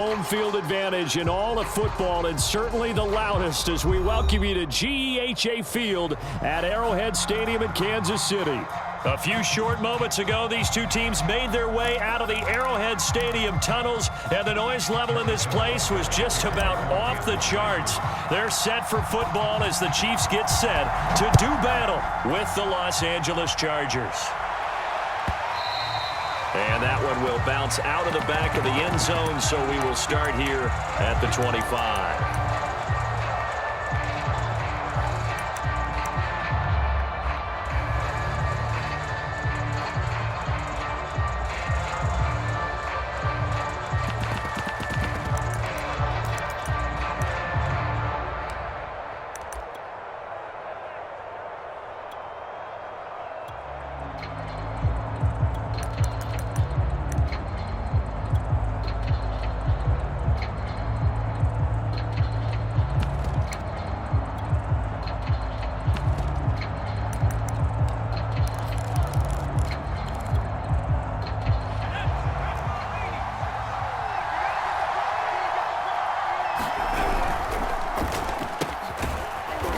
Home field advantage in all of football, and certainly the loudest, as we welcome you to GEHA Field at Arrowhead Stadium in Kansas City. A few short moments ago, these two teams made their way out of the Arrowhead Stadium tunnels, and the noise level in this place was just about off the charts. They're set for football as the Chiefs get set to do battle with the Los Angeles Chargers. And that one will bounce out of the back of the end zone, so we will start here at the 25.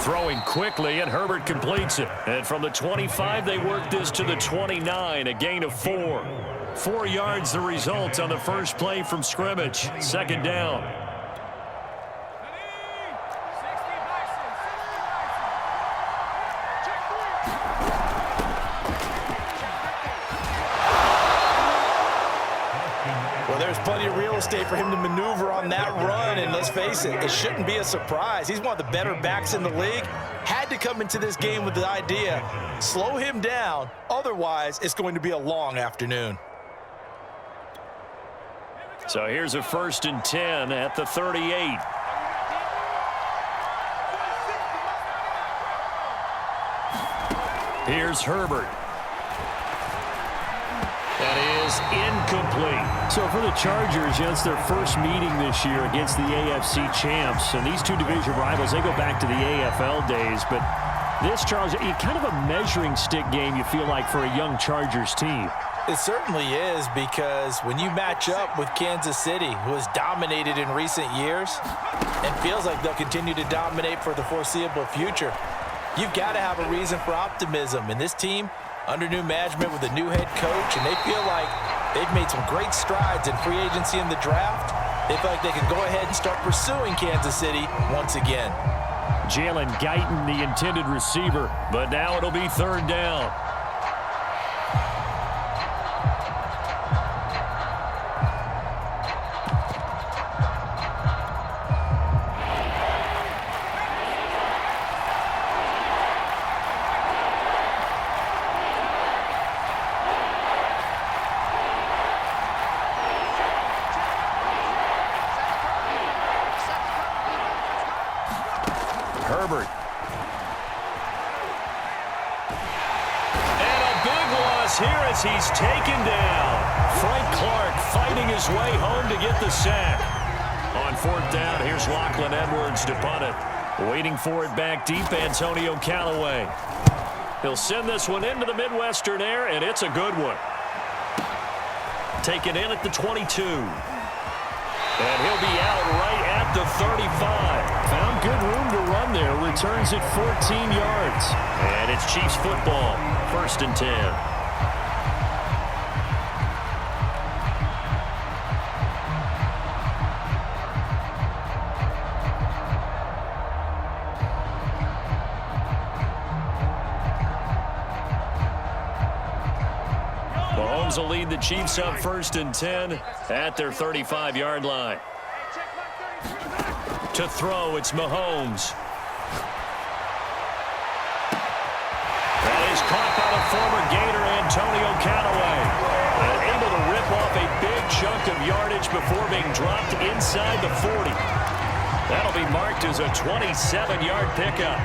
Throwing quickly, and Herbert completes it. And from the 25, they work this to the 29, a gain of 4. 4 yards the result on the first play from scrimmage. Second down. Well, there's plenty of real estate for him to maneuver on that run, and let's face it, it shouldn't be a surprise. He's one of the better backs in the league. Had to come into this game with the idea, slow him down, otherwise it's going to be a long afternoon. So here's a 1st and 10 at the 38. Here's Herbert. That is incomplete. So for the Chargers, it's their first meeting this year against the AFC champs. And these two division rivals, they go back to the AFL days. But this, Charles, kind of a measuring stick game, you feel like, for a young Chargers team. It certainly is, because when you match up with Kansas City, who has dominated in recent years and feels like they'll continue to dominate for the foreseeable future, you've got to have a reason for optimism. And this team, under new management with a new head coach, and they feel like they've made some great strides in free agency in the draft. They feel like they can go ahead and start pursuing Kansas City once again. Jalen Guyton, the intended receiver, but now it'll be 3rd down. Herbert. And a big loss here as he's taken down. Frank Clark fighting his way home to get the sack. On 4th down, here's Lachlan Edwards to punt it. Waiting for it back deep, Antonio Callaway. He'll send this one into the Midwestern air, and it's a good one. Taken in at the 22. And he'll be out right at the 35. Found good room to run there. Returns it 14 yards. And it's Chiefs football. 1st and 10. Mahomes will lead the Chiefs up 1st and 10 at their 35-yard line. To throw, it's Mahomes. That is caught by the former Gator Antonio Callaway. And able to rip off a big chunk of yardage before being dropped inside the 40. That'll be marked as a 27-yard pickup.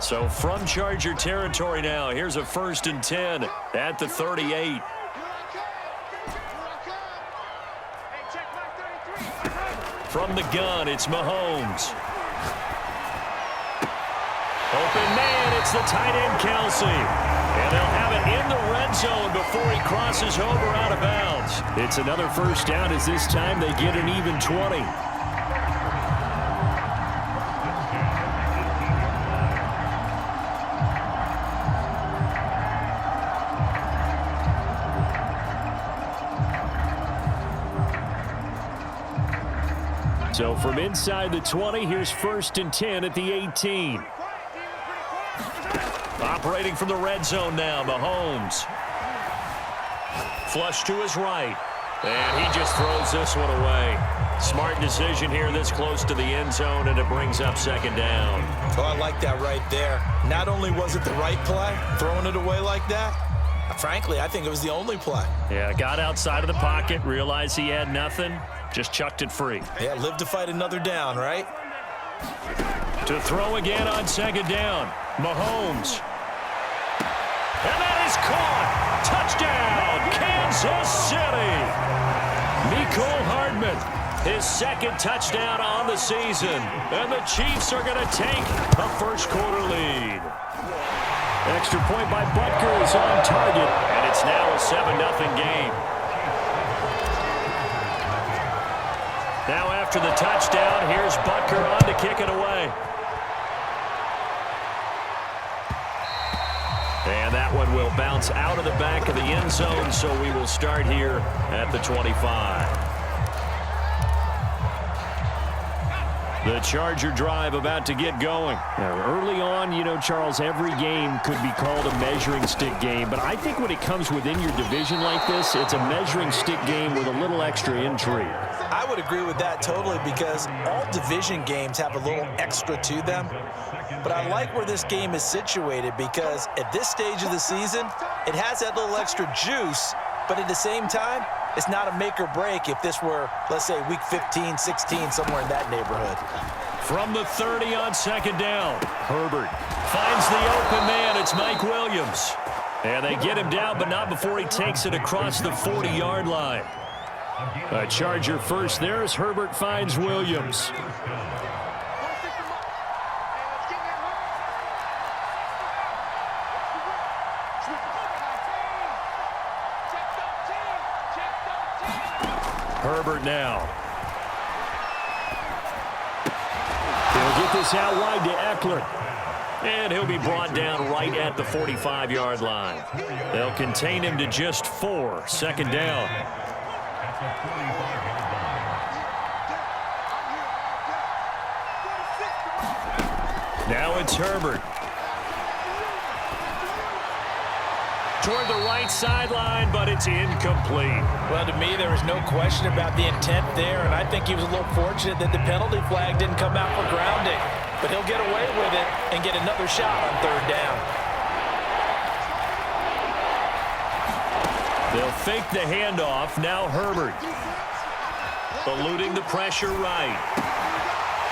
So from Charger territory now, here's a 1st and 10 at the 38. From the gun, it's Mahomes. Open man, it's the tight end, Kelsey. And they'll have it in the red zone before he crosses over out of bounds. It's another first down as this time they get an even 20. So from inside the 20, here's 1st and 10 at the 18. Operating from the red zone now, Mahomes. Flush to his right. And he just throws this one away. Smart decision here this close to the end zone, and it brings up 2nd down. Oh, I like that right there. Not only was it the right play, throwing it away like that, frankly, I think it was the only play. Yeah, got outside of the pocket, realized he had nothing, just chucked it free. Yeah, live to fight another down, right? To throw again on 2nd down, Mahomes. And that is caught. Touchdown, Kansas City. Nicole Hardman, his 2nd touchdown on the season. And the Chiefs are going to take a first-quarter lead. Extra point by Butker is on target, and it's now a 7-0 game. Now after the touchdown, here's Butker on to kick it away. And that one will bounce out of the back of the end zone, so we will start here at the 25. The Charger drive about to get going. Now, early on, you know, Charles, every game could be called a measuring stick game, but I think when it comes within your division like this, it's a measuring stick game with a little extra intrigue. I would agree with that totally, because all division games have a little extra to them. But I like where this game is situated, because at this stage of the season, it has that little extra juice, but at the same time, it's not a make or break if this were, let's say, week 15, 16, somewhere in that neighborhood. From the 30 on 2nd down, Herbert finds the open man. It's Mike Williams. And they get him down, but not before he takes it across the 40-yard line. A Charger first there as Herbert finds Williams. Herbert now. He'll get this out wide to Eckler. And he'll be brought down right at the 45-yard line. They'll contain him to just 4. 2nd down. Now it's Herbert. Toward the right sideline, but it's incomplete. Well, to me, there was no question about the intent there, and I think he was a little fortunate that the penalty flag didn't come out for grounding. But he'll get away with it and get another shot on 3rd down. They'll fake the handoff. Now Herbert. Eluding the pressure right.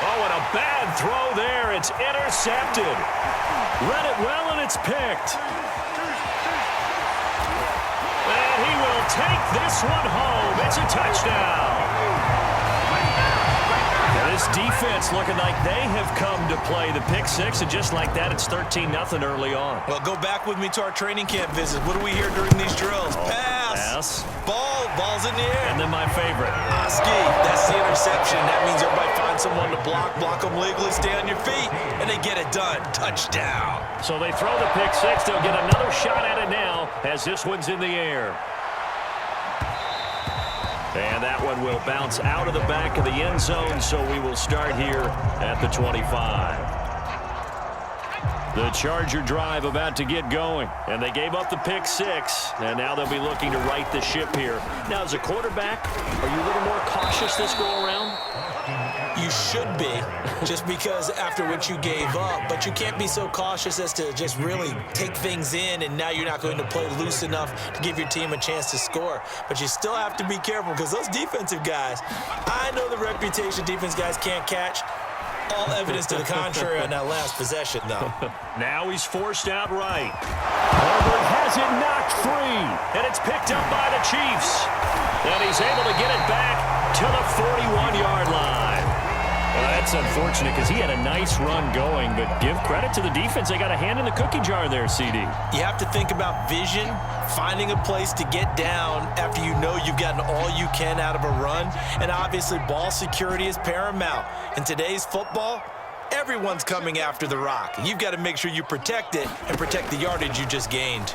Oh, and a bad throw there. It's intercepted. Read it well, and it's picked. And he will take this one home. It's a touchdown. Now this defense looking like they have come to play the pick 6, and just like that, it's 13-0 early on. Well, go back with me to our training camp visit. What do we hear during these drills? Pass. Ball's in the air. And then my favorite. Oski, that's the interception. That means everybody finds someone to block them legally, stay on your feet, and they get it done. Touchdown. So they throw the pick 6. They'll get another shot at it now as this one's in the air. And that one will bounce out of the back of the end zone, so we will start here at the 25. The Charger drive about to get going, and they gave up the pick 6, and now they'll be looking to right the ship here. Now, as a quarterback, are you a little more cautious this go-around? You should be, just because after what you gave up, but you can't be so cautious as to just really take things in, and now you're not going to play loose enough to give your team a chance to score. But you still have to be careful, because those defensive guys, I know the reputation defense guys can't catch. All evidence to the contrary on that last possession, though. Now he's forced out right. Herbert has it knocked free, and it's picked up by the Chiefs. And he's able to get it back to the 41-yard line. That's unfortunate because he had a nice run going, but give credit to the defense. They got a hand in the cookie jar there, CD. You have to think about vision, finding a place to get down after you know you've gotten all you can out of a run, and obviously ball security is paramount. In today's football, everyone's coming after the rock. You've got to make sure you protect it and protect the yardage you just gained.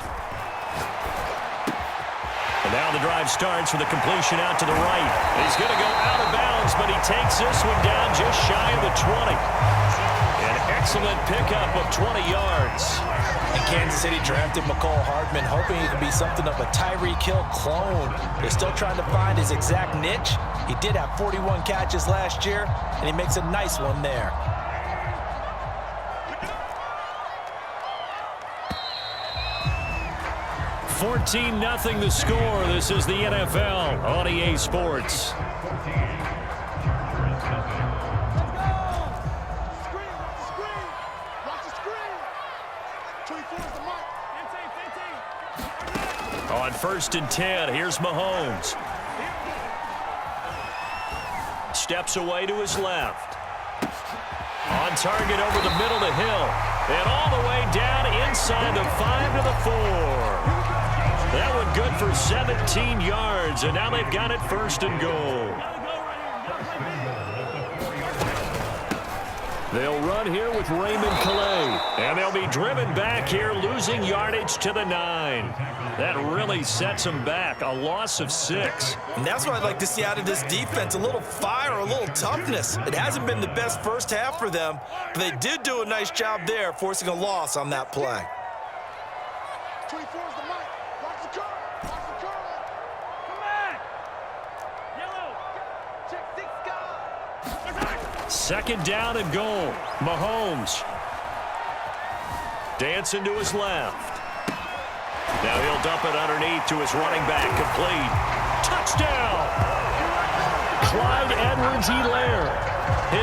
And now the drive starts with a completion out to the right. He's going to go out of bounds, but he takes this one down just shy of the 20. An excellent pickup of 20 yards. And Kansas City drafted McCole Hardman, hoping he could be something of a Tyreek Hill clone. They're still trying to find his exact niche. He did have 41 catches last year, and he makes a nice one there. 14-0 the score. This is the NFL on EA Sports. On 1st and 10, here's Mahomes. Steps away to his left. On target over the middle to Hill. And all the way down inside the 5 to the 4. That one good for 17 yards, and now they've got it 1st and goal. They'll run here with Raymond Calais, and they'll be driven back here, losing yardage to the 9. That really sets them back, a loss of 6. And that's what I'd like to see out of this defense, a little fire, a little toughness. It hasn't been the best first half for them, but they did do a nice job there, forcing a loss on that play. 24 is the mic. Watch the curl. Watch the curl. Come back. Yellow. Check 6 guys. 2nd down and goal. Mahomes. Dancing to his left. Now he'll dump it underneath to his running back. Complete. Touchdown. Clyde Edwards-Helaire.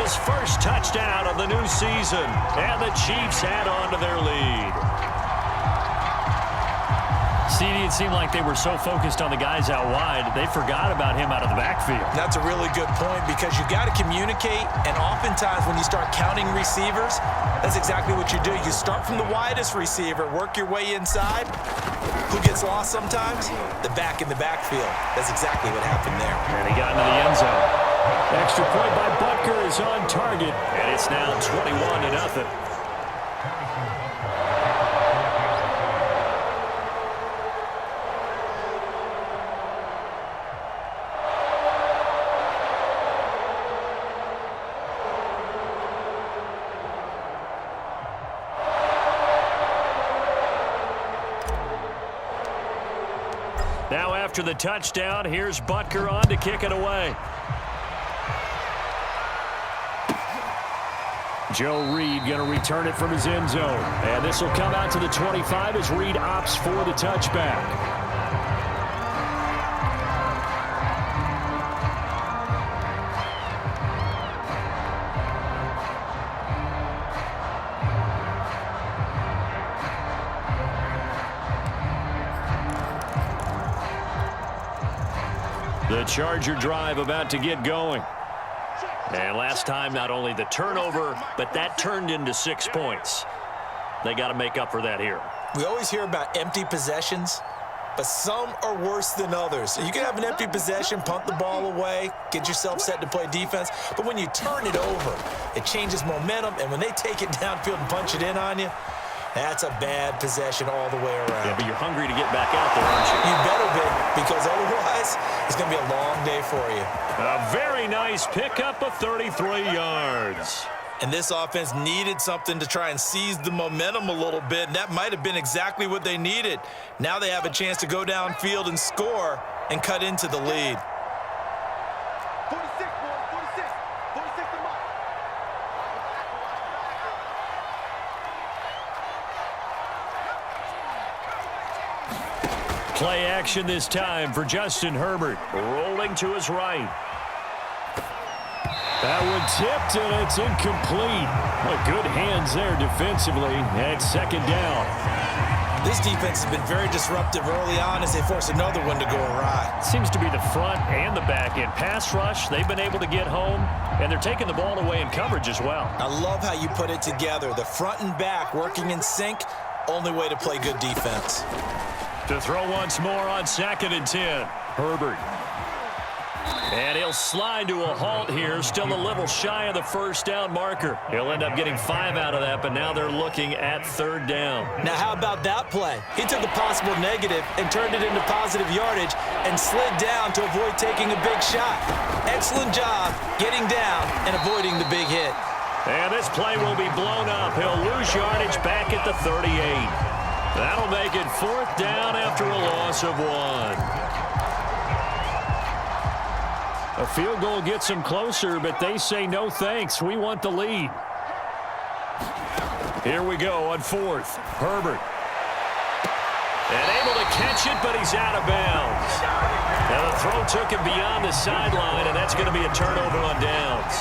His first touchdown of the new season. And the Chiefs add on to their lead. CD, it seemed like they were so focused on the guys out wide, they forgot about him out of the backfield. That's a really good point because you got to communicate, and oftentimes when you start counting receivers, that's exactly what you do. You start from the widest receiver, work your way inside. Who gets lost sometimes? The back in the backfield. That's exactly what happened there. And he got into the end zone. Extra point by Butker is on target, and it's now 21-0. Now after the touchdown, here's Butker on to kick it away. Joe Reed going to return it from his end zone. And this will come out to the 25 as Reed opts for the touchback. The Charger drive about to get going. And last time, not only the turnover, but that turned into 6 points. They got to make up for that here. We always hear about empty possessions, but some are worse than others. You can have an empty possession, punt the ball away, get yourself set to play defense, but when you turn it over, it changes momentum, and when they take it downfield and punch it in on you, that's a bad possession all the way around. Yeah, but you're hungry to get back out there, aren't you? You better be, because otherwise, it's going to be a long day for you. A very nice pickup of 33 yards. And this offense needed something to try and seize the momentum a little bit, and that might have been exactly what they needed. Now they have a chance to go downfield and score and cut into the lead. 46, boys. 46. 46 the mic. Play action this time for Justin Herbert. Rolling to his right. That one tipped, and it's incomplete. Well, good hands there defensively, and 2nd down. This defense has been very disruptive early on as they force another one to go awry. Seems to be the front and the back end. Pass rush, they've been able to get home, and they're taking the ball away in coverage as well. I love how you put it together. The front and back working in sync, only way to play good defense. To throw once more on 2nd and 10. Herbert. And he'll slide to a halt here, still a little shy of the first down marker. He'll end up getting 5 out of that, but now they're looking at 3rd down. Now, how about that play? He took a possible negative and turned it into positive yardage and slid down to avoid taking a big shot. Excellent job getting down and avoiding the big hit. And this play will be blown up. He'll lose yardage back at the 38. That'll make it 4th down after a loss of 1. A field goal gets them closer, but they say no thanks. We want the lead. Here we go on 4th. Herbert. And able to catch it, but he's out of bounds. Now the throw took him beyond the sideline, and that's going to be a turnover on downs.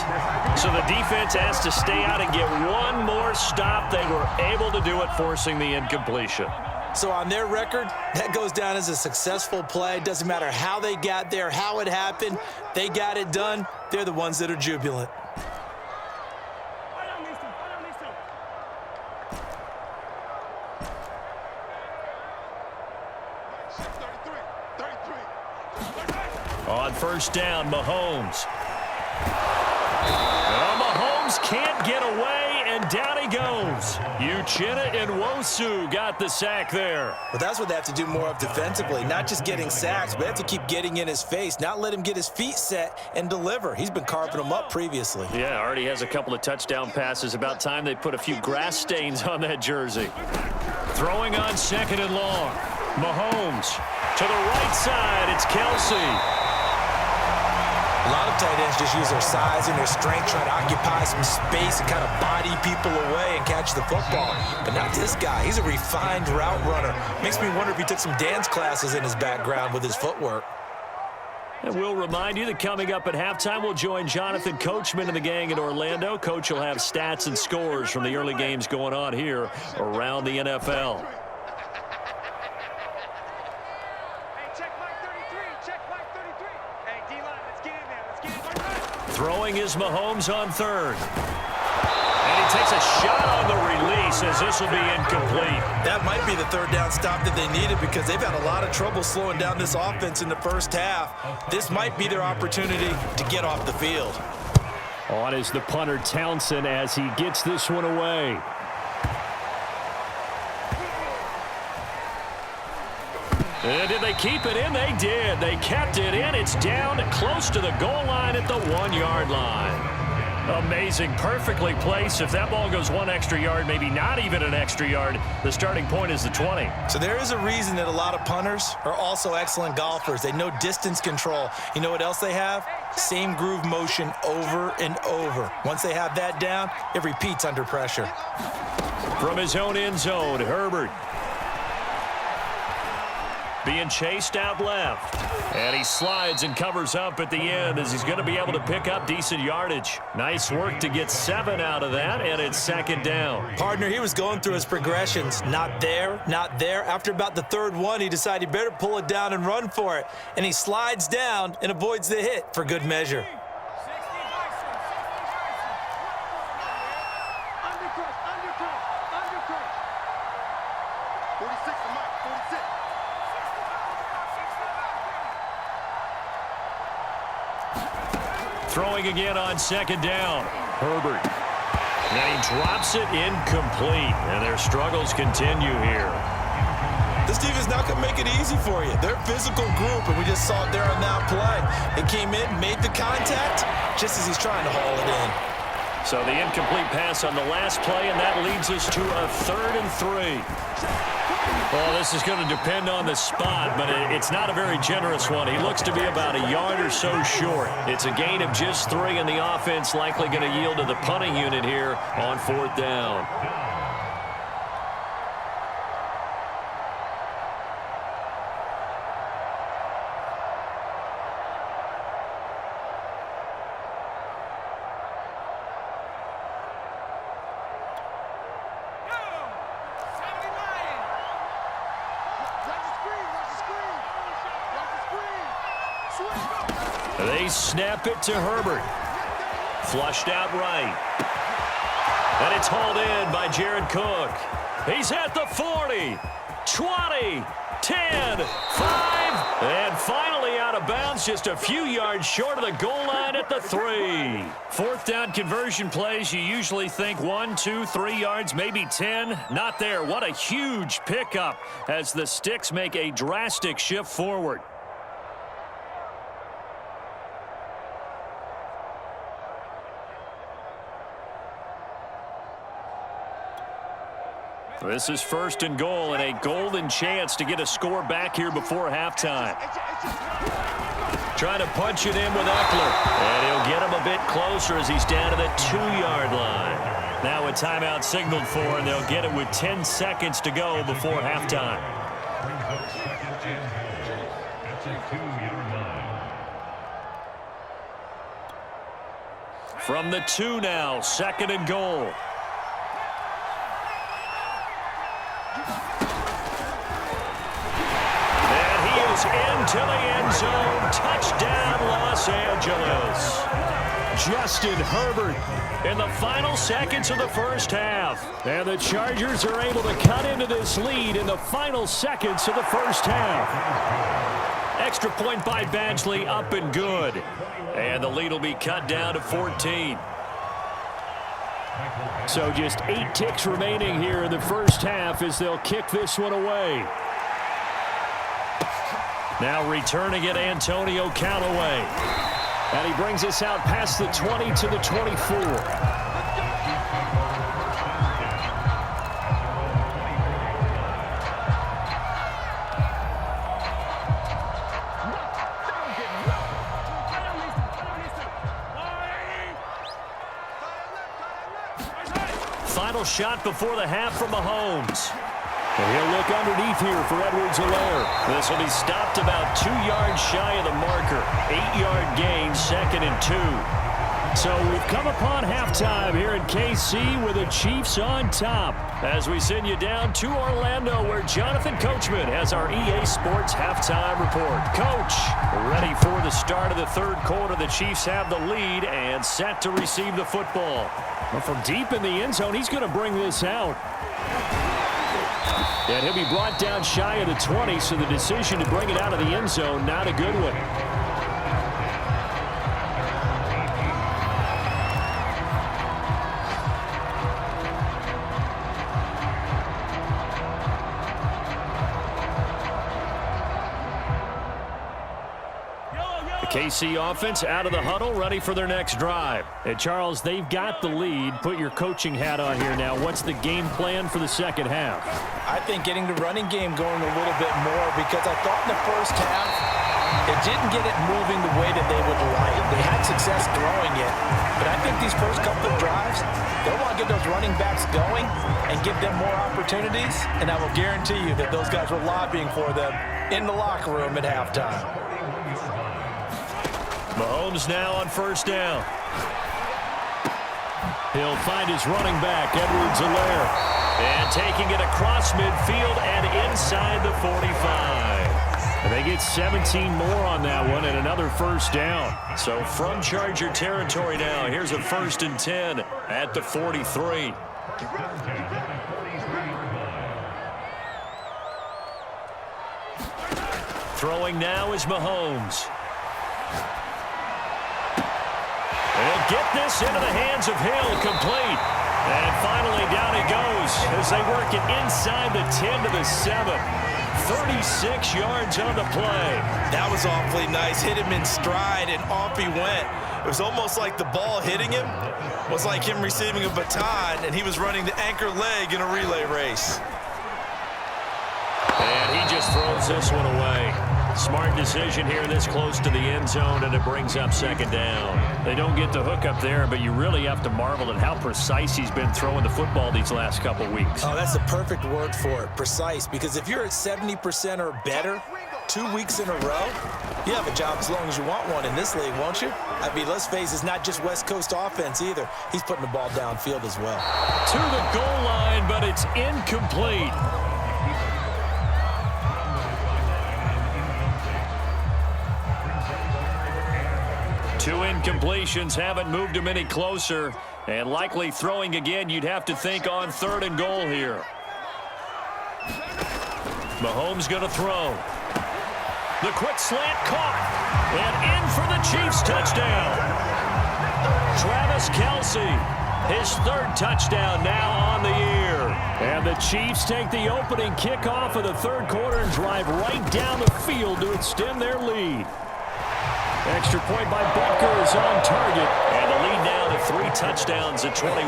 So the defense has to stay out and get one more stop. They were able to do it, forcing the incompletion. So on their record, that goes down as a successful play. Doesn't matter how they got there, how it happened. They got it done. They're the ones that are jubilant. On 1st down, Mahomes. Mahomes can't get away, and down he goes. Uchenna and Nwosu got the sack there. Well, that's what they have to do more of defensively, not just getting sacks, but they have to keep getting in his face, not let him get his feet set and deliver. He's been carving them up previously. Yeah, already has a couple of touchdown passes. About time they put a few grass stains on that jersey. Throwing on 2nd and long. Mahomes to the right side. It's Kelsey. A lot of tight ends just use their size and their strength, try to occupy some space and kind of body people away and catch the football. But not this guy. He's a refined route runner. Makes me wonder if he took some dance classes in his background with his footwork. And we'll remind you that coming up at halftime, we'll join Jonathan Coachman and the gang in Orlando. Coach will have stats and scores from the early games going on here around the NFL. Throwing is Mahomes on 3rd. And he takes a shot on the release as this will be incomplete. That might be the 3rd down stop that they needed because they've had a lot of trouble slowing down this offense in the first half. This might be their opportunity to get off the field. On is the punter Townsend as he gets this one away. And did they keep it in? They did. They kept it in. It's down close to the goal line at the 1-yard line. Amazing. Perfectly placed. If that ball goes 1 extra yard, maybe not even an extra yard, the starting point is the 20. So there is a reason that a lot of punters are also excellent golfers. They know distance control. You know what else they have? Same groove motion over and over. Once they have that down, it repeats under pressure. From his own end zone, Herbert. Being chased out left. And he slides and covers up at the end as he's going to be able to pick up decent yardage. Nice work to get 7 out of that, and it's 2nd down. Partner, he was going through his progressions. Not there, not there. After about the 3rd one, he decided he better pull it down and run for it. And he slides down and avoids the hit for good measure. Throwing again on 2nd down. Herbert. And he drops it incomplete. And their struggles continue here. This defense not going to make it easy for you. They're a physical group, and we just saw it there on that play. They came in, made the contact, just as he's trying to haul it in. So the incomplete pass on the last play, and that leads us to a 3rd and 3. Well, this is going to depend on the spot, but it's not a very generous one. He looks to be about a yard or so short. It's a gain of just 3, and the offense likely going to yield to the punting unit here on 4th down. They snap it to Herbert. Flushed out right. And it's hauled in by Jared Cook. He's at the 40, 20, 10, 5, and finally out of bounds just a few yards short of the goal line at the 3. Fourth down conversion plays, you usually think 1, 2, 3 yards, maybe 10. Not there. What a huge pickup as the Sticks make a drastic shift forward. This is first and goal and a golden chance to get a score back here before halftime. Trying to punch it in with Eckler. And he'll get him a bit closer as he's down to the 2-yard line. Now a timeout signaled for, and they'll get it with 10 seconds to go before halftime. From the 2 now, second and goal. Into the end zone. Touchdown, Los Angeles. Justin Herbert in the final seconds of the first half. And the Chargers are able to cut into this lead in the final seconds of the first half. Extra point by Badgley, up and good. And the lead will be cut down to 14. So just 8 ticks remaining here in the first half as they'll kick this one away. Now returning it, Antonio Callaway. And he brings us out past the 20 to the 24. Final shot before the half from Mahomes. And he'll look underneath here for Edwards-Helaire. This will be stopped about 2 yards shy of the marker. 8-yard gain, second and 2. So we've come upon halftime here in KC with the Chiefs on top. As we send you down to Orlando where Jonathan Coachman has our EA Sports halftime report. Coach, ready for the start of the third quarter. The Chiefs have the lead and set to receive the football. Well, from deep in the end zone, he's going to bring this out. And he'll be brought down shy of the 20, so the decision to bring it out of the end zone, not a good one. KC offense out of the huddle, ready for their next drive. And Charles, they've got the lead. Put your coaching hat on here now. What's the game plan for the second half? I think getting the running game going a little bit more, because I thought in the first half it didn't get it moving the way that they would like. They had success throwing it, but I think these first couple of drives, they'll want to get those running backs going and give them more opportunities, and I will guarantee you that those guys were lobbying for them in the locker room at halftime. Mahomes now on first down. He'll find his running back, Edwards-Helaire. And taking it across midfield and inside the 45. And they get 17 more on that one and another first down. So from Charger territory now, here's a 1st and 10 at the 43. Throwing now is Mahomes. They'll get this into the hands of Hill, complete. And finally down he goes as they work it inside the 10 to the 7. 36 yards on the play. That was awfully nice. Hit him in stride, and off he went. It was almost like the ball hitting him was like him receiving a baton, and he was running the anchor leg in a relay race. And he just throws this one away. Smart decision here this close to the end zone, and it brings up second down. They don't get the hook up there, but you really have to marvel at how precise he's been throwing the football these last couple weeks. Oh, that's the perfect word for it, precise, because if you're at 70% or better 2 weeks in a row, you have a job as long as you want one in this league, won't you? I mean, let's face it, it's not just West Coast offense either. He's putting the ball downfield as well. To the goal line, but it's incomplete. 2 incompletions haven't moved him any closer. And likely throwing again, you'd have to think on 3rd and goal here. Mahomes going to throw. The quick slant caught. And in for the Chiefs touchdown. Travis Kelce, his 3rd touchdown now on the year. And the Chiefs take the opening kickoff of the 3rd quarter and drive right down the field to extend their lead. Extra point by Butker is on target. And the lead now to 3 touchdowns at 21.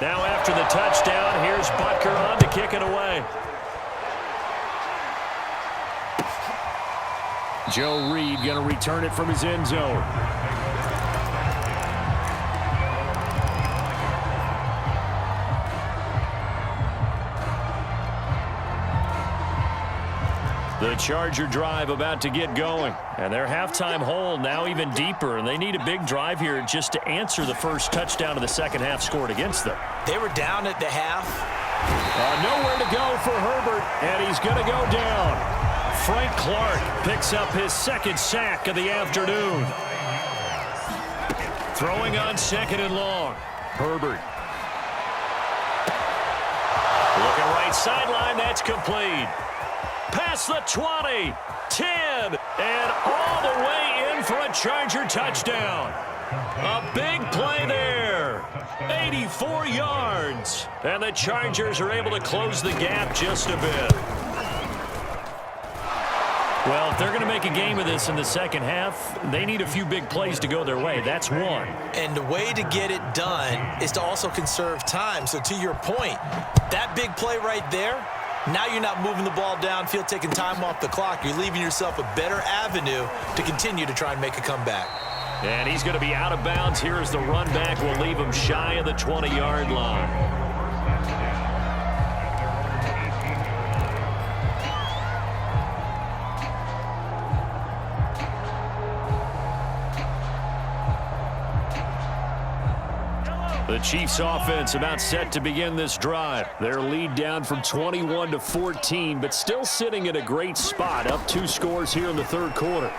Now after the touchdown, here's Butker on to kick it away. Joe Reed going to return it from his end zone. The Charger drive about to get going. And their halftime hole now even deeper. And they need a big drive here just to answer the first touchdown of the second half scored against them. They were down at the half. Nowhere to go for Herbert. And he's going to go down. Frank Clark picks up his 2nd sack of the afternoon. Throwing on 2nd and long. Herbert. Looking right sideline. That's complete. Past the 20, 10, and all the way in for a Charger touchdown. A big play there. 84 yards. And the Chargers are able to close the gap just a bit. Well, if they're going to make a game of this in the second half, they need a few big plays to go their way. That's one. And the way to get it done is to also conserve time. So to your point, that big play right there, now you're not moving the ball downfield, taking time off the clock. You're leaving yourself a better avenue to continue to try and make a comeback. And he's going to be out of bounds here as the run back will leave him shy of the 20-yard line. The Chiefs offense about set to begin this drive. Their lead down from 21 to 14, but still sitting at a great spot, up 2 scores here in the 3rd quarter.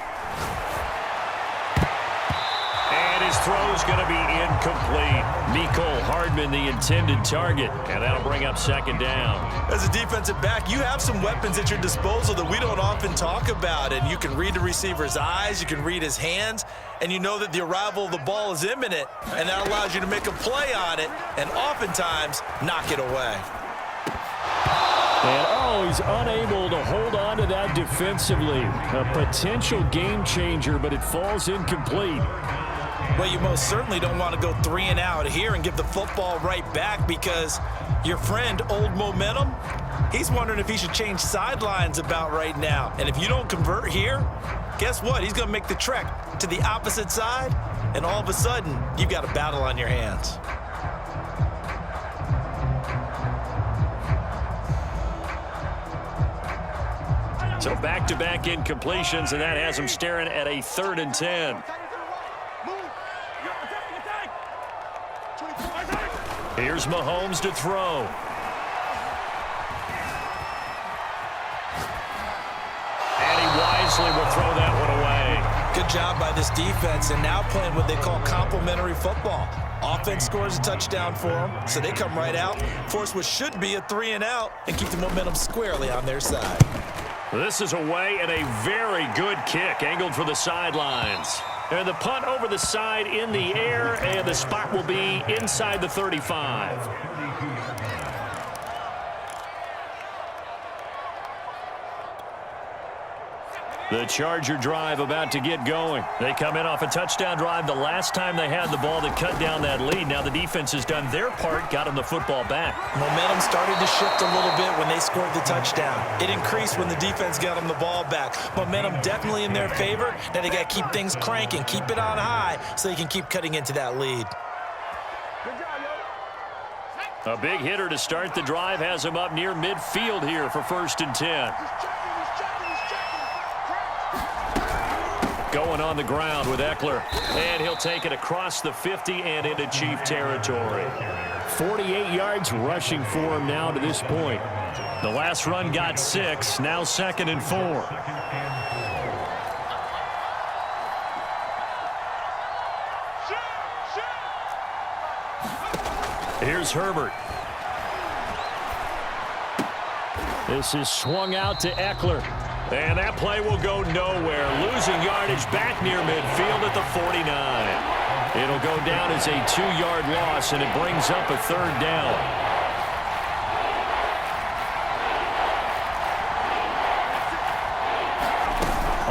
And his throw's going to be incomplete. Mecole Hardman, the intended target, and that'll bring up 2nd down. As a defensive back, you have some weapons at your disposal that we don't often talk about, and you can read the receiver's eyes, you can read his hands, and you know that the arrival of the ball is imminent, and that allows you to make a play on it and oftentimes knock it away. And he's unable to hold on to that defensively. A potential game changer, but it falls incomplete. Well, you most certainly don't want to go 3 and out here and give the football right back, because your friend, Old Momentum, he's wondering if he should change sidelines about right now. And if you don't convert here, guess what? He's going to make the trek to the opposite side, and all of a sudden, you've got a battle on your hands. So back-to-back incompletions, and that has him staring at a 3rd and 10. Here's Mahomes to throw. And he wisely will throw that one away. Good job by this defense, and now playing what they call complementary football. Offense scores a touchdown for them, so they come right out, force what should be a 3 and out, and keep the momentum squarely on their side. This is away and a very good kick, angled for the sidelines. And the punt over the side in the air, and the spot will be inside the 35. The Charger drive about to get going. They come in off a touchdown drive the last time they had the ball that cut down that lead. Now the defense has done their part, got them the football back. Momentum started to shift a little bit when they scored the touchdown. It increased when the defense got them the ball back. Momentum definitely in their favor. Now they got to keep things cranking, keep it on high so they can keep cutting into that lead. A big hitter to start the drive has him up near midfield here for 1st and 10. Going on the ground with Eckler, and he'll take it across the 50 and into Chief territory. 48 yards rushing for him now to this point. The last run got 6, now 2nd and 4. Here's Herbert. This is swung out to Eckler. And that play will go nowhere. Losing yardage back near midfield at the 49. It'll go down as a 2-yard loss, and it brings up a 3rd down.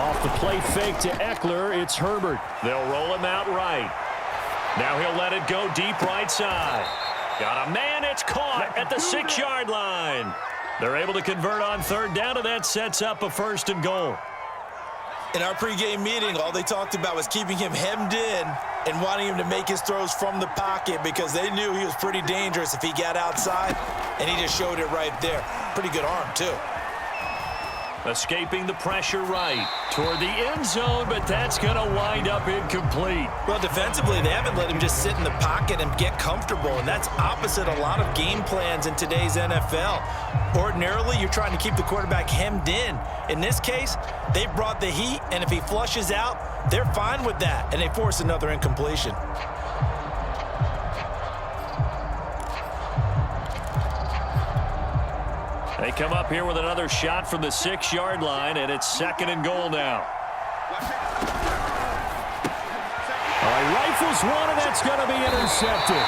Off the play fake to Eckler, it's Herbert. They'll roll him out right. Now he'll let it go deep right side. Got a man, it's caught at the 6-yard line. They're able to convert on 3rd down, and that sets up a 1st and goal. In our pregame meeting, all they talked about was keeping him hemmed in and wanting him to make his throws from the pocket because they knew he was pretty dangerous if he got outside, and he just showed it right there. Pretty good arm, too. Escaping the pressure right toward the end zone, but that's going to wind up incomplete. Well, defensively, they haven't let him just sit in the pocket and get comfortable, and that's opposite a lot of game plans in today's NFL. Ordinarily, you're trying to keep the quarterback hemmed in. In this case, they brought the heat, and if he flushes out, they're fine with that, and they force another incompletion. They come up here with another shot from the 6-yard line, and it's 2nd and goal now. Rifles one, and that's going to be intercepted.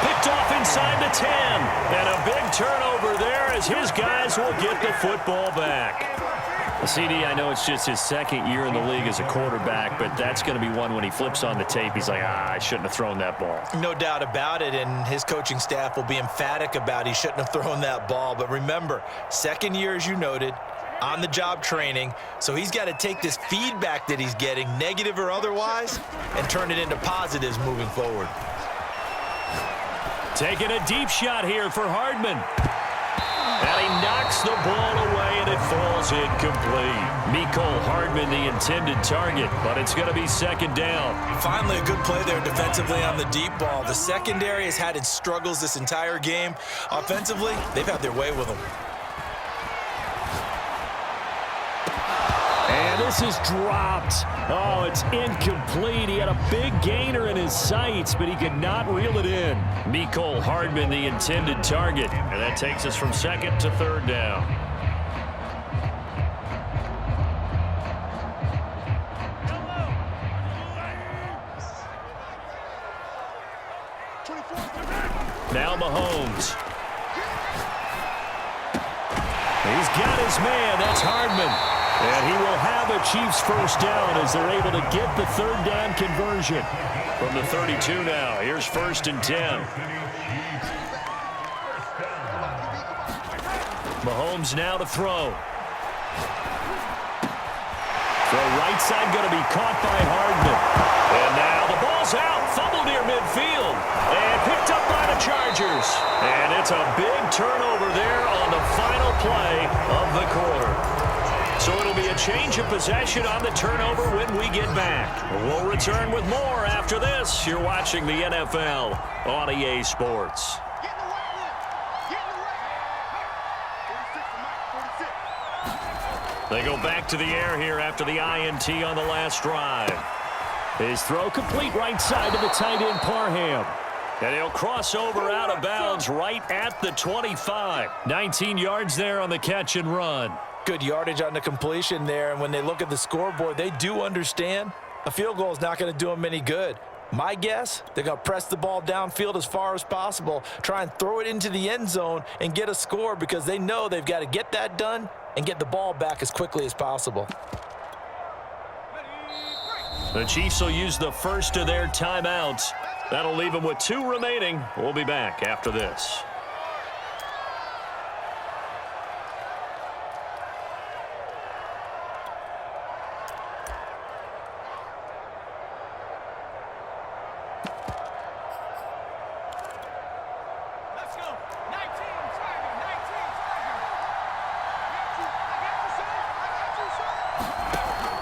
Picked off inside the 10, and a big turnover there as his guys will get the football back. CD, I know it's just his 2nd year in the league as a quarterback, but that's going to be one when he flips on the tape. He's like, I shouldn't have thrown that ball. No doubt about it, and his coaching staff will be emphatic about he shouldn't have thrown that ball. But remember, 2nd year, as you noted, on-the-job training, so he's got to take this feedback that he's getting, negative or otherwise, and turn it into positives moving forward. Taking a deep shot here for Hardman. And he knocks the ball away, and it falls incomplete. Mecole Hardman, the intended target, but it's going to be 2nd down. Finally, a good play there defensively on the deep ball. The secondary has had its struggles this entire game. Offensively, they've had their way with them. And this is dropped. Oh, it's incomplete. He had a big gainer in his sights, but he could not reel it in. Mecole Hardman, the intended target. And that takes us from 2nd to 3rd down. Now Mahomes. He's got his man. That's Hardman. And he will have a Chiefs 1st down as they're able to get the 3rd down conversion. From the 32 now, here's 1st and 10. Mahomes now to throw. Throw right side going to be caught by Hardman. And now the ball's out. Fumble near midfield. And picked up by the Chargers. And it's a big turnover there on the final play of the quarter. So it'll be a change of possession on the turnover when we get back. We'll return with more after this. You're watching the NFL on EA Sports. They go back to the air here after the INT on the last drive. His throw complete right side to the tight end Parham. And he'll cross over out of bounds right at the 25. 19 yards there on the catch and run. Good yardage on the completion there, and when they look at the scoreboard, they do understand a field goal is not going to do them any good. My guess, they're going to press the ball downfield as far as possible, try and throw it into the end zone and get a score because they know they've got to get that done and get the ball back as quickly as possible. The Chiefs will use the first of their timeouts. That'll leave them with 2 remaining. We'll be back after this.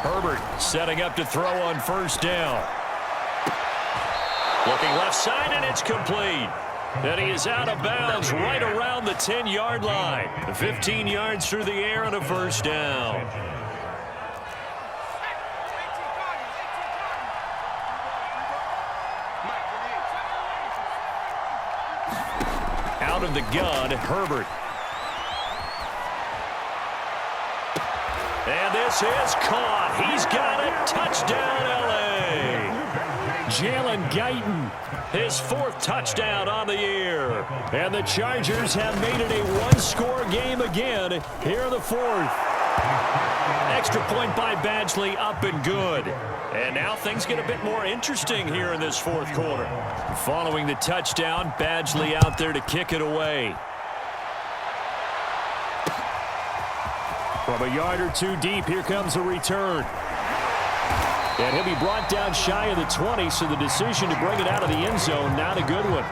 Herbert setting up to throw on 1st down. Looking left side, and it's complete. And he is out of bounds right around the 10-yard line. 15 yards through the air and a 1st down. Out of the gun, Herbert. And this is caught. He's got it. Touchdown, L.A. Jalen Guyton, his 4th touchdown on the year. And the Chargers have made it a one-score game again here in the 4th. Extra point by Badgley, up and good. And now things get a bit more interesting here in this 4th quarter. Following the touchdown, Badgley out there to kick it away. From a yard or two deep, here comes a return. And he'll be brought down shy of the 20, so the decision to bring it out of the end zone, not a good one.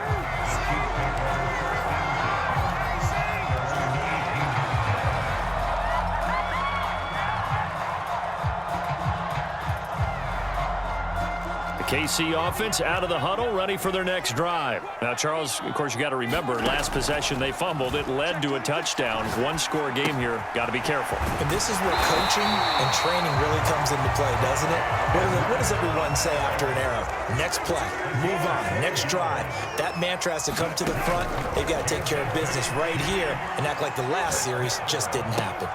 KC offense out of the huddle, ready for their next drive. Now, Charles, of course, you got to remember, last possession they fumbled. It led to a touchdown. One-score game here. Got to be careful. And this is where coaching and training really comes into play, doesn't it? What does everyone say after an error? Next play, move on, next drive. That mantra has to come to the front. They've got to take care of business right here and act like the last series just didn't happen.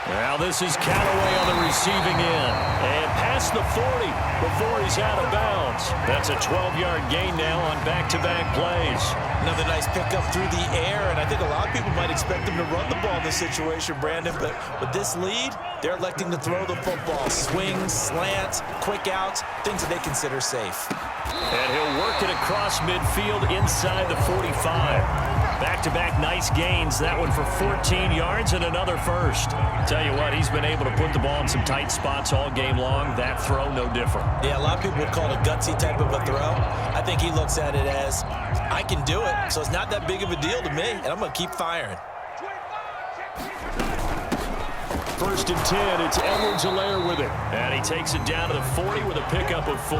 Now this is Callaway on the receiving end. And past the 40 before he's out of bounds. That's a 12-yard gain now on back-to-back plays. Another nice pickup through the air, and I think a lot of people might expect them to run the ball in this situation, Brandon, but with this lead, they're electing to throw the football. Swings, slants, quick outs, things that they consider safe. And he'll work it across midfield inside the 45. Back-to-back nice gains. That one for 14 yards and another first. Tell you what, he's been able to put the ball in some tight spots all game long. That throw, no different. Yeah, a lot of people would call it a gutsy type of a throw. I think he looks at it as, I can do it, so it's not that big of a deal to me, and I'm going to keep firing. 1st and 10, it's Edwards-Helaire with it. And he takes it down to the 40 with a pickup of 4.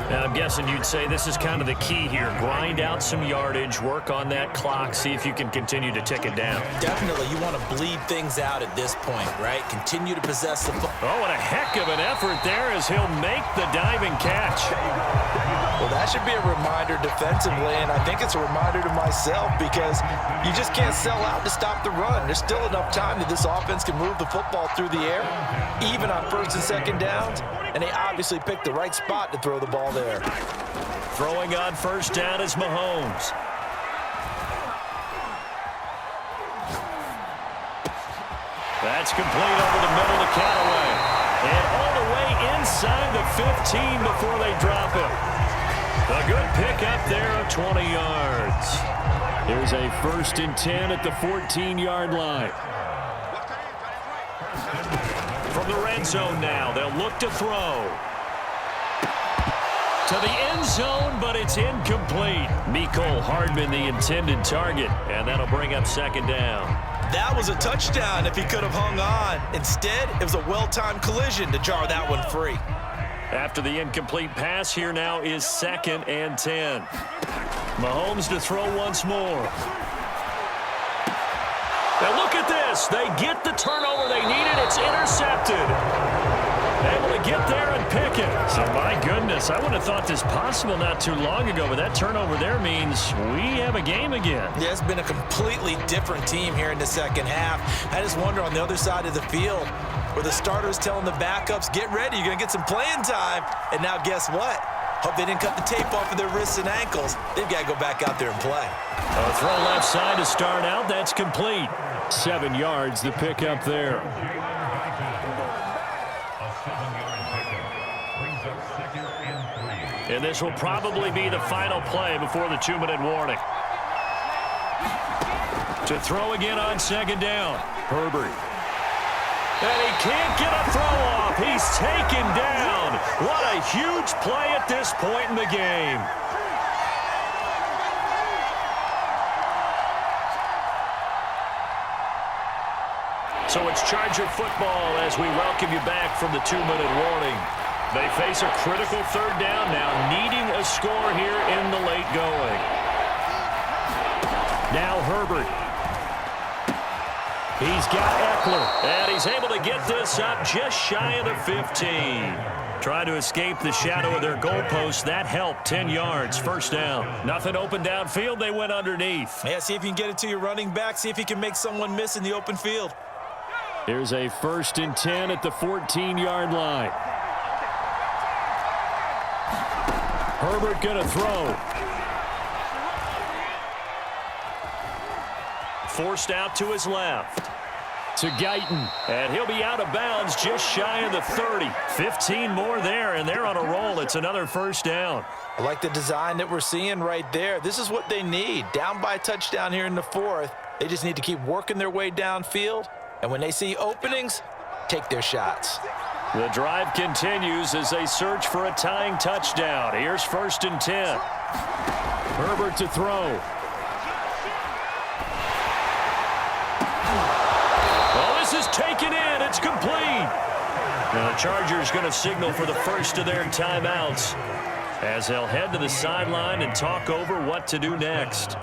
And I'm guessing you'd say this is kind of the key here. Grind out some yardage, work on that clock, see if you can continue to tick it down. Definitely, you want to bleed things out at this point, right? Continue to possess the ball. Oh, and a heck of an effort there as he'll make the diving catch. Well, that should be a reminder defensively, and I think it's a reminder to myself because you just can't sell out to stop the run. There's still enough time that this offense can move the football through the air, even on 1st and 2nd downs, and they obviously picked the right spot to throw the ball there. Throwing on 1st down is Mahomes. That's complete over the middle to Callaway. And all the way inside the 15 before they drop him. A good pickup there of 20 yards. There's a 1st and 10 at the 14-yard line. From the red zone now, they'll look to throw. To the end zone, but it's incomplete. Mecole Hardman, the intended target, and that'll bring up 2nd down. That was a touchdown if he could have hung on. Instead, it was a well-timed collision to jar that one free. After the incomplete pass, here now is 2nd and 10. Mahomes to throw once more. Now look at this. They get the turnover they needed. It's intercepted. Able to get there and pick it. So, my goodness, I would have thought this possible not too long ago, but that turnover there means we have a game again. Yeah, it's been a completely different team here in the 2nd half. I just wonder on the other side of the field where the starters telling the backups, get ready, you're going to get some playing time. And now guess what? Hope they didn't cut the tape off of their wrists and ankles. They've got to go back out there and play. A throw left side to start out. That's complete. 7 yards, the pickup there. And this will probably be the final play before the 2-minute warning. To throw again on 2nd down. Herbert. And he can't get a throw off. He's taken down. What a huge play at this point in the game. So it's Charger football as we welcome you back from the 2-minute warning. They face a critical 3rd down now, needing a score here in the late going. Now Herbert. He's got Eckler, and he's able to get this up just shy of the 15. Trying to escape the shadow of their goalpost. That helped. 10 yards, first down. Nothing open downfield. They went underneath. Yeah, see if you can get it to your running back. See if you can make someone miss in the open field. Here's a 1st and 10 at the 14-yard line. Herbert going to throw. Forced out to his left. To Guyton, and he'll be out of bounds just shy of the 30. 15 more there, and they're on a roll. It's another first down. I like the design that we're seeing right there. This is what they need. Down by a touchdown here in the 4th. They just need to keep working their way downfield, and when they see openings, take their shots. The drive continues as they search for a tying touchdown. Here's 1st and 10. Herbert to throw. Is taken in. It's complete. Now the Chargers going to signal for the first of their timeouts as they'll head to the sideline and talk over what to do next.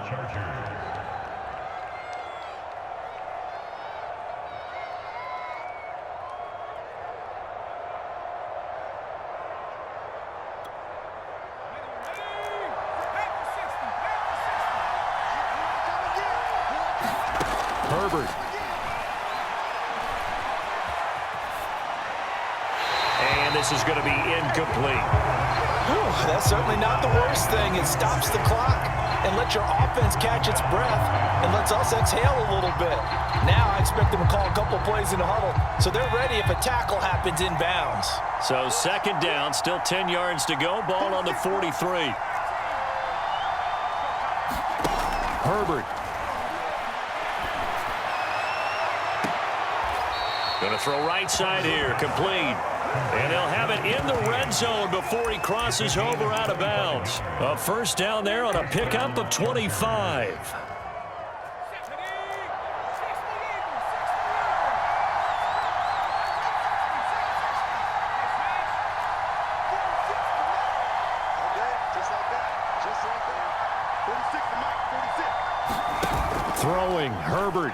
Herbert. This is going to be incomplete. Whew, that's certainly not the worst thing. It stops the clock and lets your offense catch its breath and lets us exhale a little bit. Now I expect them to call a couple plays in the huddle so they're ready if a tackle happens inbounds. So 2nd down, still 10 yards to go. Ball on the 43. Herbert. Going to throw right side here, complete. And they'll have it in the red zone before he crosses over out of bounds. A first down there on a pickup of 25. Throwing, Herbert.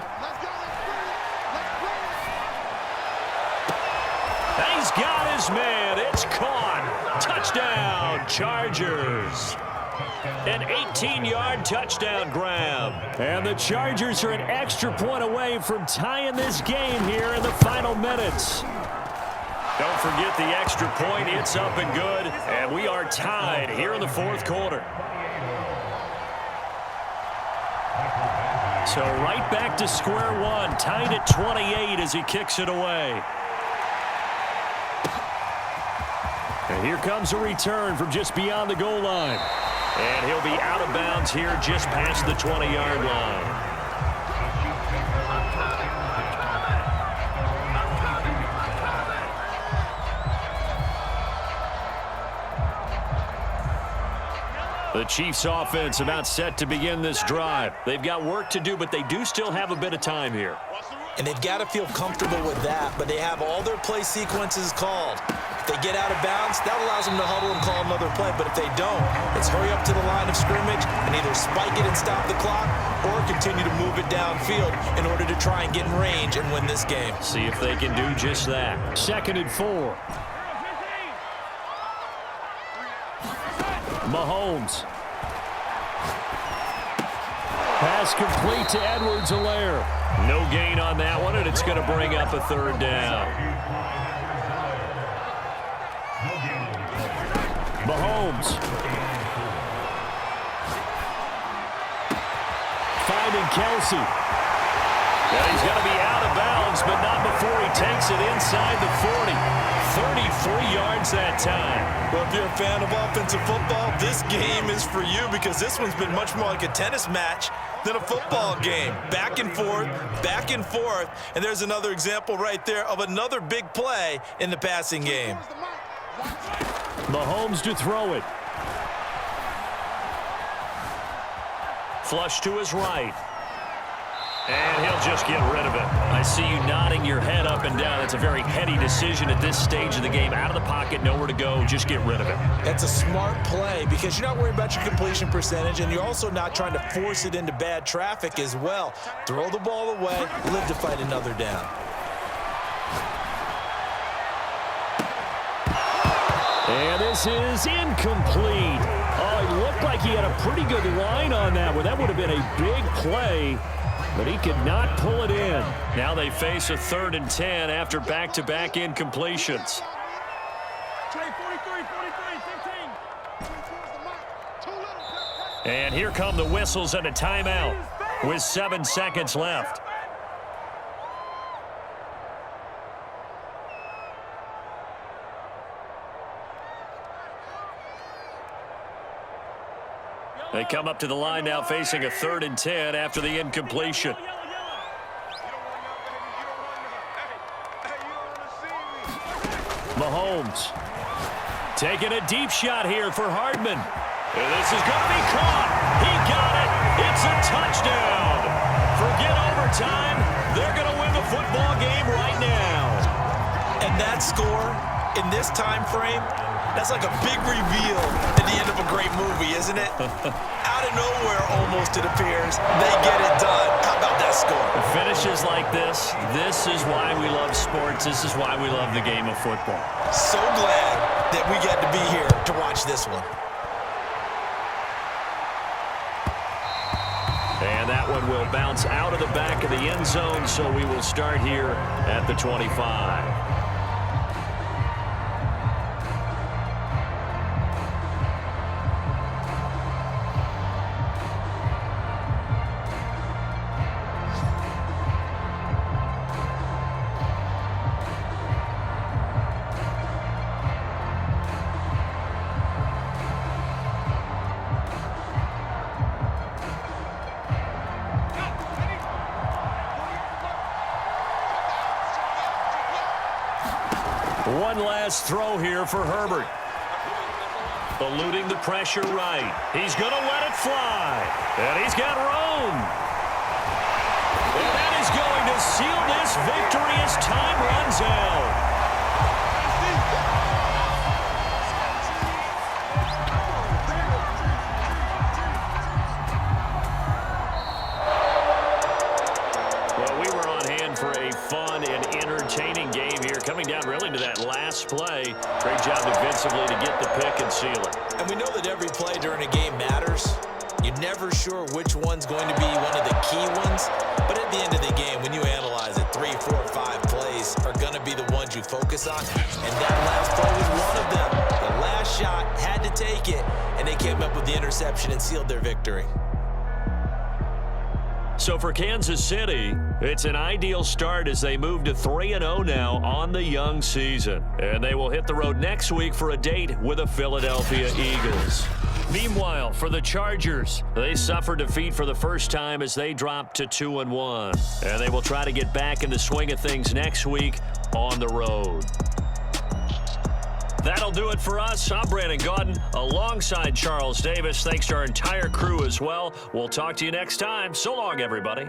He's got his man. It's caught. Touchdown, Chargers. An 18-yard touchdown grab. And the Chargers are an extra point away from tying this game here in the final minutes. Don't forget the extra point. It's up and good. And we are tied here in the 4th quarter. So right back to square one. Tied at 28 as he kicks it away. And here comes a return from just beyond the goal line. And he'll be out of bounds here just past the 20-yard line. The Chiefs offense about set to begin this drive. They've got work to do, but they do still have a bit of time here. And they've got to feel comfortable with that, but they have all their play sequences called. If they get out of bounds, that allows them to huddle and call another play. But if they don't, it's hurry up to the line of scrimmage and either spike it and stop the clock or continue to move it downfield in order to try and get in range and win this game. See if they can do just that. 2nd and 4. Mahomes. Pass complete to Edwards-Helaire. No gain on that one, and it's going to bring up a 3rd down. Mahomes. Finding Kelsey. And he's going to be out of bounds, but not before he takes it inside the 40. 33 yards that time. Well, if you're a fan of offensive football, this game is for you because this one's been much more like a tennis match than a football game. Back and forth, and there's another example right there of another big play in the passing game. Mahomes to throw it. Flush to his right. And he'll just get rid of it. I see you nodding your head up and down. That's a very heady decision at this stage of the game. Out of the pocket, nowhere to go. Just get rid of it. That's a smart play because you're not worried about your completion percentage, and you're also not trying to force it into bad traffic as well. Throw the ball away, live to fight another down. And this is incomplete. Oh, it looked like he had a pretty good line on that one. That would have been a big play, but he could not pull it in. Now they face a 3rd and 10 after back-to-back incompletions. And here come the whistles and a timeout with 7 seconds left. They come up to the line now facing a 3rd and 10 after the incompletion. Mahomes taking a deep shot here for Hardman. And this is going to be caught. He got it. It's a touchdown. Forget overtime. They're going to win the football game right now. And that score in this time frame, that's like a big reveal at the end of a great movie, isn't it? Out of nowhere, almost, it appears. They get it done. How about that score? Finishes like this is why we love sports. This is why we love the game of football. So glad that we get to be here to watch this one. And that one will bounce out of the back of the end zone, so we will start here at the 25. One last throw here for Herbert. Eluding the pressure right. He's going to let it fly. And he's got room. And that is going to seal this victory as time runs out. Fun and entertaining game here, coming down really to that last play. Great job defensively to get the pick and seal it. And we know that every play during a game matters. You're never sure which one's going to be one of the key ones. But at the end of the game, when you analyze it, 3, 4, 5 plays are going to be the ones you focus on. And that last play was one of them. The last shot had to take it, and they came up with the interception and sealed their victory. So for Kansas City, it's an ideal start as they move to 3-0 now on the young season. And they will hit the road next week for a date with the Philadelphia Eagles. Meanwhile, for the Chargers, they suffered defeat for the first time as they dropped to 2-1. And they will try to get back in the swing of things next week on the road. That'll do it for us. I'm Brandon Gaudin alongside Charles Davis. Thanks to our entire crew as well. We'll talk to you next time. So long, everybody.